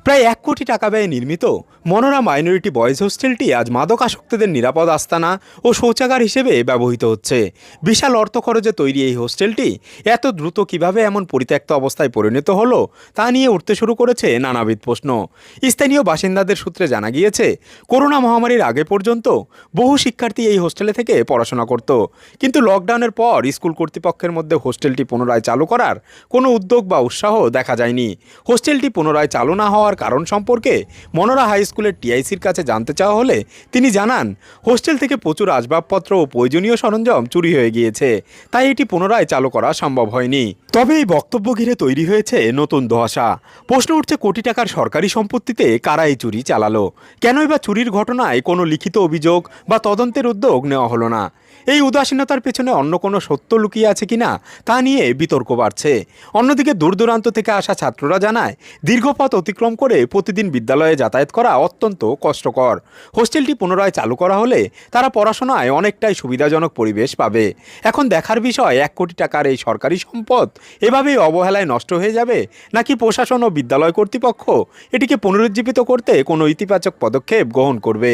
প্রায় ১ কোটি টাকা ব্যয়ে নির্মিত মনোরা মাইনরিটি বয়েজ হোস্টেলটি আজ মাদকাসক্তদের নিরাপদ আস্তানা ও শৌচাগার হিসেবে ব্যবহৃত হচ্ছে। বিশাল অর্থ খরচে তৈরি এই হোস্টেলটি এত দ্রুত কিভাবে এমন পরিত্যক্ত অবস্থায় পরিণত হলো তা নিয়ে উঠতে শুরু করেছে নানাবিধ প্রশ্ন। স্থানীয় বাসিন্দাদের সূত্রে জানা গিয়েছে, করোনা মহামারীর আগে পর্যন্ত বহু শিক্ষার্থী এই হোস্টেলে থেকে পড়াশোনা করত, কিন্তু লকডাউনের পর স্কুল কর্তৃপক্ষের মধ্যে হোস্টেলটি পুনরায় চালু করার কোনো উদ্যোগ বা উৎসাহ দেখা যায়নি। হোস্টেলটি পুনরায় চালু না হওয়ার কারণ সম্পর্কে মনোরা হাই স্কুলের টিআইসির কাছে জানতে চাওয়া হলে তিনি জানান, হোস্টেল থেকে প্রচুর আসবাবপত্র ও প্রয়োজনীয় সরঞ্জাম চুরি হয়ে গিয়েছে, তাই এটি পুনরায় চালু করা সম্ভব হয়নি। তবে এই বক্তব্য ঘিরে তৈরি হয়েছে নতুন ধোঁয়াশা। প্রশ্ন উঠছে, কোটি টাকার সরকারি সম্পত্তিতে কারা এই চুরি চালালো? কেনই বা চুরির ঘটনায় কোনো লিখিত অভিযোগ বা তদন্তের উদ্যোগ নেওয়া হলো না? এই উদাসীনতার পেছনে অন্য কোনো সত্য লুকিয়ে আছে কিনা তা নিয়ে বিতর্ক বাড়ছে। অন্যদিকে দূর দূরান্ত থেকে আসা ছাত্ররা জানায়, দীর্ঘ পথ অতিক্রম করে প্রতিদিন বিদ্যালয়ে যাতায়াত করা অত্যন্ত কষ্টকর। হোস্টেলটি পুনরায় চালু করা হলে তারা পড়াশোনায় অনেকটাই সুবিধাজনক পরিবেশ পাবে। এখন দেখার বিষয়, ১ কোটি টাকার এই সরকারি সম্পদ এভাবেই অবহেলায় নষ্ট হয়ে যাবে, নাকি প্রশাসন ও বিদ্যালয় কর্তৃপক্ষ এটিকে পুনরুজ্জীবিত করতে কোনো ইতিবাচক পদক্ষেপ গ্রহণ করবে।